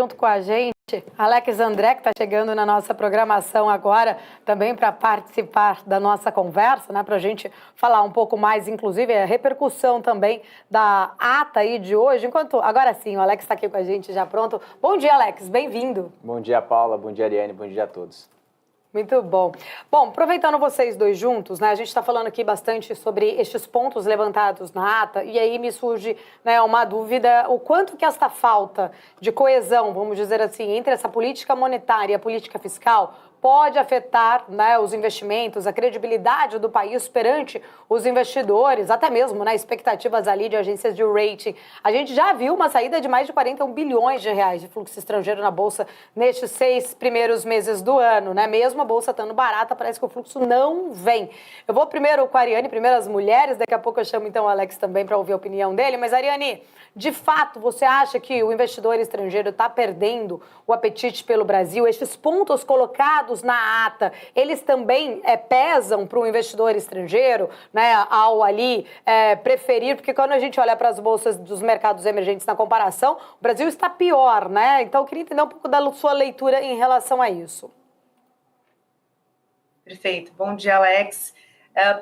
Junto com a gente, Alex André, que está chegando na nossa programação agora, também para participar da nossa conversa, né, para a gente falar um pouco mais, inclusive, a repercussão também da ata aí de hoje. Agora sim, o Alex está aqui com a gente já pronto. Bom dia, Alex, bem-vindo. Bom dia, Paula, bom dia, Ariane, bom dia a todos. Muito bom. Bom, aproveitando vocês dois juntos, né, a gente está falando aqui bastante sobre estes pontos levantados na ata, e aí me surge, né, uma dúvida, o quanto que esta falta de coesão, vamos dizer assim, entre essa política monetária e a política fiscal pode afetar, né, os investimentos, a credibilidade do país perante os investidores, até mesmo, né, expectativas ali de agências de rating. A gente já viu uma saída de mais de 41 bilhões de reais de fluxo estrangeiro na Bolsa nestes 6 primeiros meses do ano, né? Mesmo a Bolsa estando barata, parece que o fluxo não vem. Eu vou primeiro com a Ariane, primeiro as mulheres, daqui a pouco eu chamo então o Alex também para ouvir a opinião dele. Mas, Ariane, de fato, você acha que o investidor estrangeiro está perdendo o apetite pelo Brasil? Estes pontos colocados na ata, eles também pesam para o investidor estrangeiro, né, ao ali preferir, porque quando a gente olha para as bolsas dos mercados emergentes na comparação, o Brasil está pior, né? Então eu queria entender um pouco da sua leitura em relação a isso. Perfeito. Bom dia, Alex.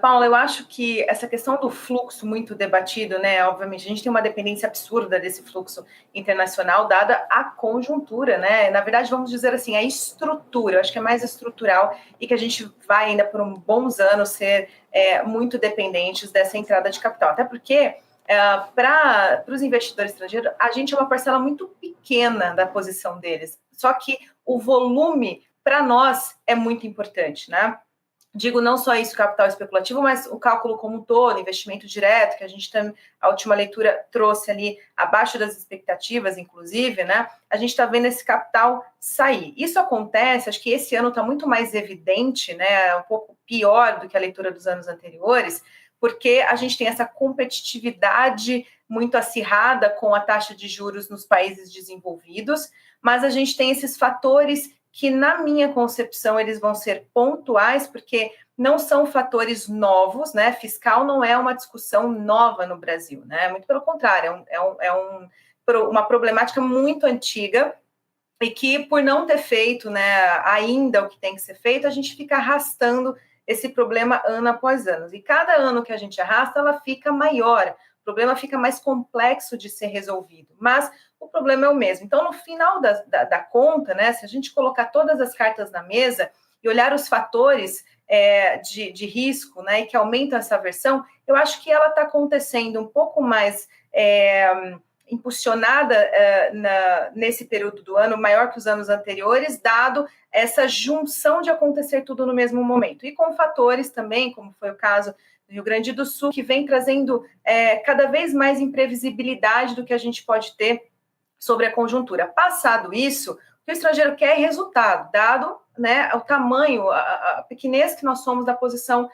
Paula, eu acho que essa questão do fluxo muito debatido, né? Obviamente, a gente tem uma dependência absurda desse fluxo internacional, dada a conjuntura, né? Na verdade, vamos dizer assim, a estrutura, eu acho que é mais estrutural e que a gente vai ainda por bons anos ser muito dependentes dessa entrada de capital. Até porque, para os investidores estrangeiros, a gente é uma parcela muito pequena da posição deles. Só que o volume, para nós, é muito importante, né? Digo não só isso, capital especulativo, mas o cálculo como um todo, investimento direto, que a gente tem, a última leitura trouxe ali abaixo das expectativas, inclusive, né? A gente está vendo esse capital sair. Isso acontece, acho que esse ano está muito mais evidente, né? Um pouco pior do que a leitura dos anos anteriores, porque a gente tem essa competitividade muito acirrada com a taxa de juros nos países desenvolvidos, mas a gente tem esses fatores que, na minha concepção, eles vão ser pontuais, porque não são fatores novos, né? Fiscal não é uma discussão nova no Brasil, né? Muito pelo contrário, uma problemática muito antiga e que, por não ter feito, né, ainda o que tem que ser feito, a gente fica arrastando esse problema ano após ano. E cada ano que a gente arrasta, ela fica maior, o problema fica mais complexo de ser resolvido, mas o problema é o mesmo. Então, no final da conta, né, se a gente colocar todas as cartas na mesa e olhar os fatores de risco, né, e que aumentam essa aversão, eu acho que ela está acontecendo um pouco mais impulsionada nesse período do ano, maior que os anos anteriores, dado essa junção de acontecer tudo no mesmo momento. E com fatores também, como foi o caso do Rio Grande do Sul, que vem trazendo cada vez mais imprevisibilidade do que a gente pode ter sobre a conjuntura. Passado isso, o que o estrangeiro quer é resultado, dado, né, o tamanho, a pequenez que nós somos da posição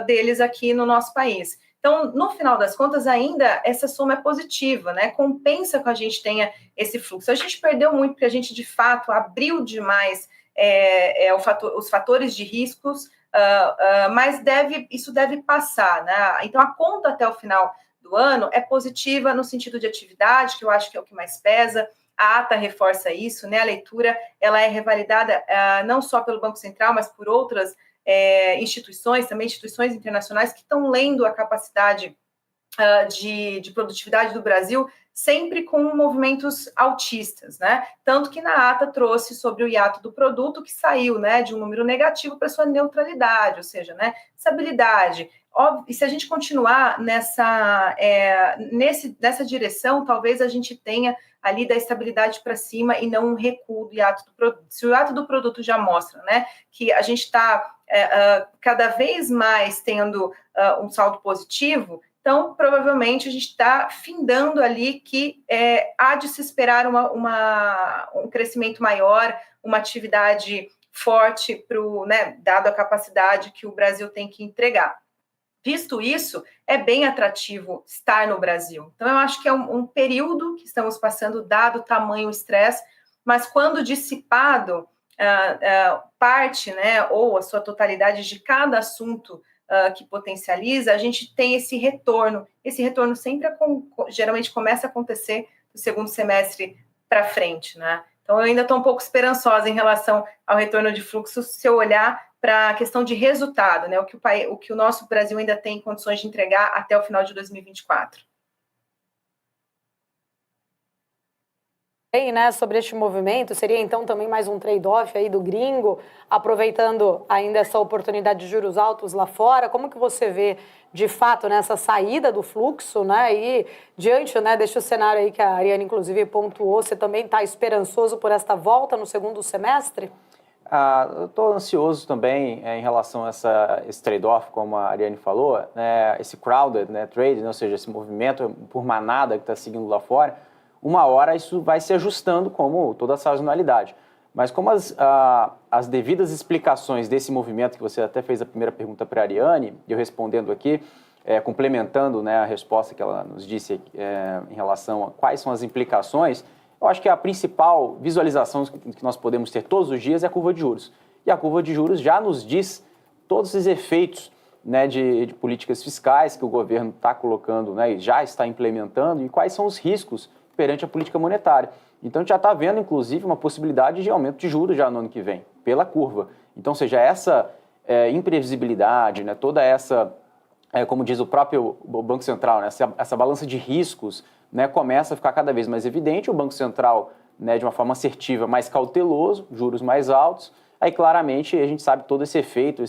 deles aqui no nosso país. Então, no final das contas, ainda essa soma é positiva, né? Compensa que a gente tenha esse fluxo. A gente perdeu muito porque a gente, de fato, abriu demais os fatores de riscos, mas isso deve passar, né? Então, a conta até o final do ano é positiva no sentido de atividade, que eu acho que é o que mais pesa. A ata reforça isso, né? A leitura ela é revalidada não só pelo Banco Central, mas por outras instituições, também instituições internacionais que estão lendo a capacidade de produtividade do Brasil sempre com movimentos altistas, né? Tanto que na ata trouxe sobre o hiato do produto que saiu, né, de um número negativo para sua neutralidade, ou seja, né, estabilidade. Óbvio, e se a gente continuar nessa direção, talvez a gente tenha ali da estabilidade para cima e não um recuo do hiato do produto. Se o hiato do produto já mostra, né, que a gente está cada vez mais tendo um saldo positivo, então, provavelmente, a gente está findando ali que há de se esperar um crescimento maior, uma atividade forte, né, dado a capacidade que o Brasil tem que entregar. Visto isso, é bem atrativo estar no Brasil. Então, eu acho que é um período que estamos passando, dado o tamanho, o estresse, mas quando dissipado parte, né, ou a sua totalidade de cada assunto que potencializa, a gente tem esse retorno. Esse retorno sempre, geralmente, começa a acontecer no segundo semestre para frente, né? Então, eu ainda estou um pouco esperançosa em relação ao retorno de fluxo, se eu olhar para a questão de resultado, né? O que o nosso Brasil ainda tem condições de entregar até o final de 2024. Né, sobre este movimento, seria então também mais um trade-off aí do gringo, aproveitando ainda essa oportunidade de juros altos lá fora. Como que você vê, de fato, nessa saída do fluxo, né, e diante, né, deste cenário aí que a Ariane, inclusive, pontuou, você também está esperançoso por esta volta no segundo semestre? Eu estou ansioso também em relação a esse trade-off, como a Ariane falou, né, esse crowded, né, trade, né, ou seja, esse movimento por manada que está seguindo lá fora. Uma hora isso vai se ajustando como toda a sazonalidade. Mas como as devidas explicações desse movimento, que você até fez a primeira pergunta para a Ariane, e eu respondendo aqui, complementando, né, a resposta que ela nos disse em relação a quais são as implicações, eu acho que a principal visualização que nós podemos ter todos os dias é a curva de juros. E a curva de juros já nos diz todos os efeitos, né, de políticas fiscais que o governo está colocando, né, e já está implementando, e quais são os riscos perante a política monetária. Então, a gente já está vendo, inclusive, uma possibilidade de aumento de juros já no ano que vem, pela curva. Então, ou seja, essa imprevisibilidade, né, toda essa, como diz o próprio Banco Central, né, essa balança de riscos, né, começa a ficar cada vez mais evidente. O Banco Central, né, de uma forma assertiva, mais cauteloso, juros mais altos. Aí, claramente, a gente sabe todo esse efeito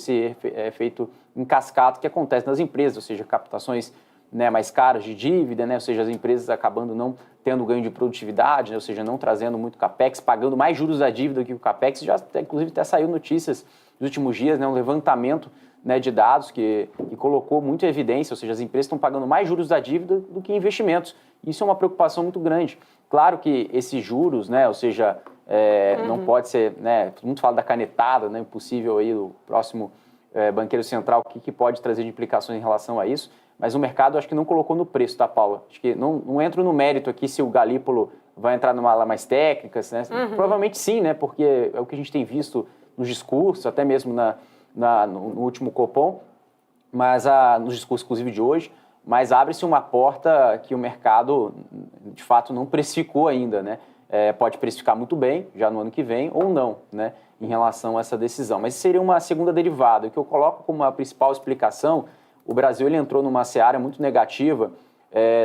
em cascata que acontece nas empresas, ou seja, captações, né, mais caras de dívida, né, ou seja, as empresas acabando não tendo ganho de produtividade, né, ou seja, não trazendo muito capex, pagando mais juros da dívida do que o capex. Já, inclusive, até saiu notícias nos últimos dias, né, um levantamento, né, de dados que colocou muito em evidência, ou seja, as empresas estão pagando mais juros da dívida do que investimentos. Isso é uma preocupação muito grande. Claro que esses juros, né, ou seja, não pode ser, né, muito fala da canetada, né, impossível aí o próximo banqueiro central, o que pode trazer de implicações em relação a isso. Mas o mercado acho que não colocou no preço, tá, Paula? Acho que não entro no mérito aqui se o Galípolo vai entrar numa ala mais técnica, né? Provavelmente sim, né? Porque é o que a gente tem visto nos discursos, até mesmo no último Copom, mas nos discursos, inclusive, de hoje, mas abre-se uma porta que o mercado, de fato, não precificou ainda, né? Pode precificar muito bem, já no ano que vem, ou não, né? Em relação a essa decisão. Mas isso seria uma segunda derivada. O que eu coloco como a principal explicação, o Brasil ele entrou numa seara muito negativa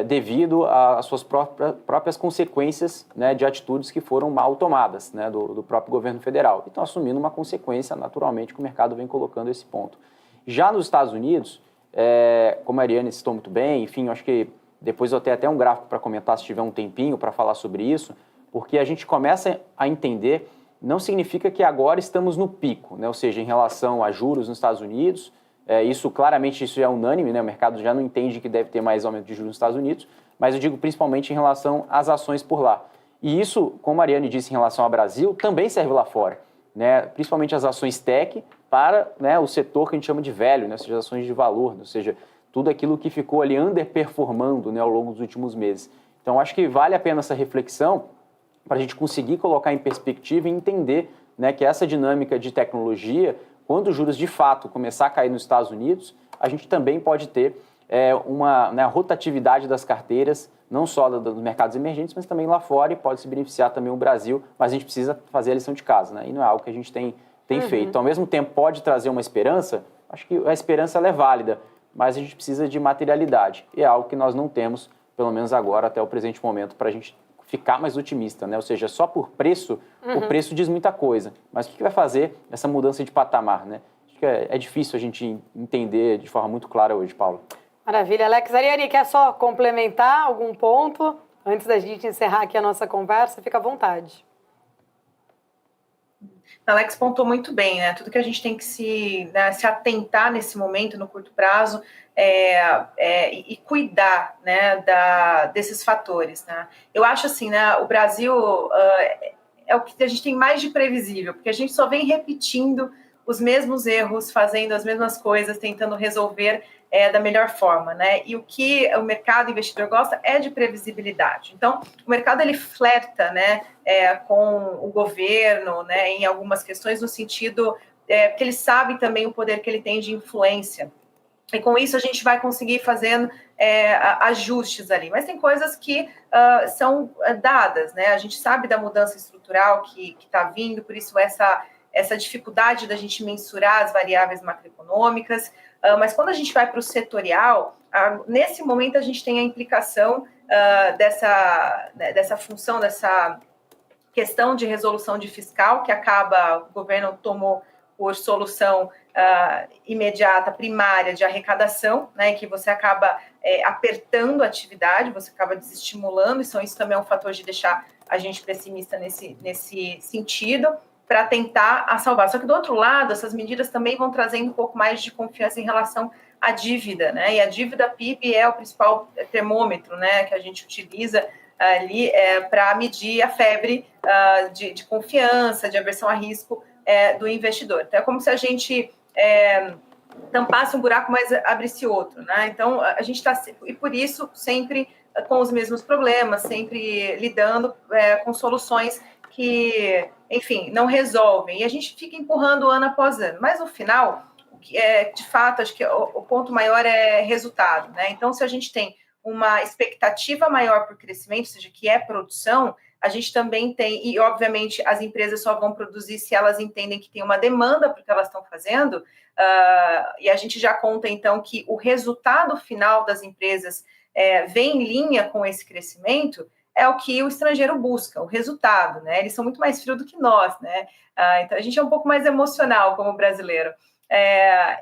devido às suas próprias consequências, né, de atitudes que foram mal tomadas, né, do próprio governo federal. E estão assumindo uma consequência, naturalmente, que o mercado vem colocando esse ponto. Já nos Estados Unidos, como a Ariane citou muito bem, enfim, eu acho que depois eu tenho até um gráfico para comentar, se tiver um tempinho para falar sobre isso, porque a gente começa a entender, não significa que agora estamos no pico, né, ou seja, em relação a juros nos Estados Unidos. Isso claramente isso é unânime, né? O mercado já não entende que deve ter mais aumento de juros nos Estados Unidos, mas eu digo principalmente em relação às ações por lá. E isso, como a Ariane disse em relação ao Brasil, também serve lá fora, né? Principalmente as ações tech para, né, o setor que a gente chama de velho, né? Ou seja, as ações de valor, ou seja, tudo aquilo que ficou ali underperformando, né, ao longo dos últimos meses. Então, acho que vale a pena essa reflexão para a gente conseguir colocar em perspectiva e entender, né, que essa dinâmica de tecnologia, quando os juros de fato começar a cair nos Estados Unidos, a gente também pode ter uma, né, rotatividade das carteiras, não só dos mercados emergentes, mas também lá fora, e pode se beneficiar também o Brasil, mas a gente precisa fazer a lição de casa, né? E não é algo que a gente tem feito. Então, ao mesmo tempo, pode trazer uma esperança, acho que a esperança ela é válida, mas a gente precisa de materialidade, e é algo que nós não temos, pelo menos agora, até o presente momento, para a gente ficar mais otimista, né? Ou seja, só por preço, o preço diz muita coisa. Mas o que vai fazer essa mudança de patamar, né? Acho que é difícil a gente entender de forma muito clara hoje, Paulo. Maravilha. Alex, Ariane, quer só complementar algum ponto antes da gente encerrar aqui a nossa conversa? Fica à vontade. Alex pontuou muito bem, né? Tudo que a gente tem que se atentar nesse momento, no curto prazo, e cuidar, né, desses fatores, né? Eu acho assim, né? O Brasil é o que a gente tem mais de previsível, porque a gente só vem repetindo os mesmos erros, fazendo as mesmas coisas, tentando resolver da melhor forma, né? E o que o mercado investidor gosta é de previsibilidade. Então, o mercado ele flerta, né, com o governo, né, em algumas questões no sentido porque ele sabe também o poder que ele tem de influência E com isso a gente vai conseguir fazendo ajustes ali. Mas tem coisas que são dadas, né? A gente sabe da mudança estrutural que está vindo, por isso essa dificuldade da gente mensurar as variáveis macroeconômicas. Mas quando a gente vai para o setorial, nesse momento a gente tem a implicação dessa função, dessa questão de resolução de fiscal, que o governo tomou por solução imediata, primária, de arrecadação, né, que você acaba apertando a atividade, você acaba desestimulando, isso também é um fator de deixar a gente pessimista nesse sentido, para tentar salvar. Só que, do outro lado, essas medidas também vão trazendo um pouco mais de confiança em relação à dívida, né, e a dívida PIB é o principal termômetro, né, que a gente utiliza ali para medir a febre de confiança, de aversão a risco do investidor. Então, é como se a gente tampasse um buraco, mas abrisse outro, né? Então, a gente está, e por isso, sempre com os mesmos problemas, sempre lidando com soluções que, enfim, não resolvem. E a gente fica empurrando ano após ano. Mas, no final, de fato, acho que o ponto maior é resultado, né? Então, se a gente tem uma expectativa maior por crescimento, ou seja, que é produção, a gente também tem, e obviamente as empresas só vão produzir se elas entendem que tem uma demanda para o que elas estão fazendo, e a gente já conta então que o resultado final das empresas vem em linha com esse crescimento, é o que o estrangeiro busca, o resultado, né? Eles são muito mais frios do que nós, né? Então a gente é um pouco mais emocional como brasileiro.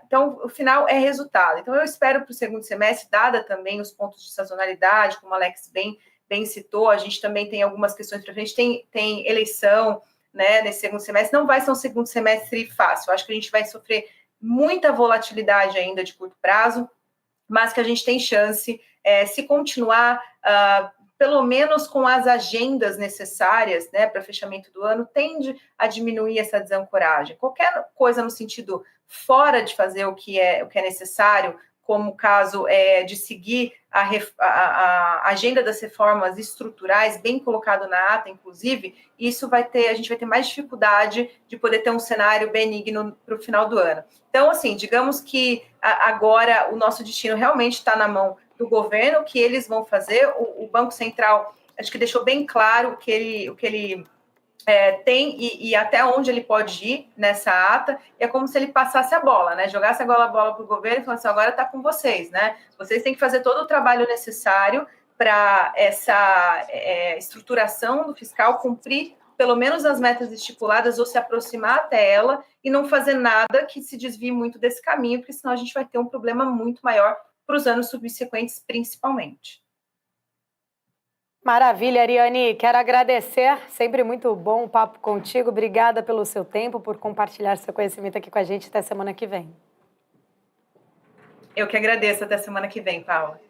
Então, o final é resultado. Então, eu espero para o segundo semestre, dada também os pontos de sazonalidade, como o Alex bem citou, a gente também tem algumas questões para frente, tem eleição, né, nesse segundo semestre, não vai ser um segundo semestre fácil, eu acho que a gente vai sofrer muita volatilidade ainda de curto prazo, mas que a gente tem chance, se continuar, pelo menos com as agendas necessárias, né, para fechamento do ano, tende a diminuir essa desancoragem. Qualquer coisa no sentido fora de fazer o que é necessário, como o caso de seguir a agenda das reformas estruturais, bem colocado na ata, inclusive, a gente vai ter mais dificuldade de poder ter um cenário benigno para o final do ano. Então, assim, digamos que agora o nosso destino realmente está na mão do governo, o que eles vão fazer, o Banco Central, acho que deixou bem claro o que ele tem e até onde ele pode ir nessa ata, é como se ele passasse a bola, né? Jogasse a bola para o governo e falasse, agora está com vocês, né? Vocês têm que fazer todo o trabalho necessário para essa estruturação do fiscal cumprir pelo menos as metas estipuladas ou se aproximar até ela e não fazer nada que se desvie muito desse caminho, porque senão a gente vai ter um problema muito maior para os anos subsequentes, principalmente. Maravilha, Ariane. Quero agradecer. Sempre muito bom o papo contigo. Obrigada pelo seu tempo, por compartilhar seu conhecimento aqui com a gente. Até semana que vem. Eu que agradeço. Até semana que vem, Paula.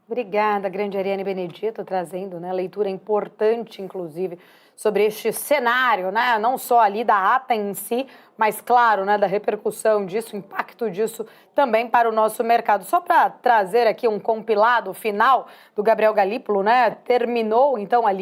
Obrigada, grande Ariane Benedito, trazendo, né, leitura importante, inclusive, sobre este cenário, né, não só ali da ata em si, mas, claro, né, da repercussão disso, impacto disso também para o nosso mercado. Só para trazer aqui um compilado final do Gabriel Galípolo, né, terminou, então, ali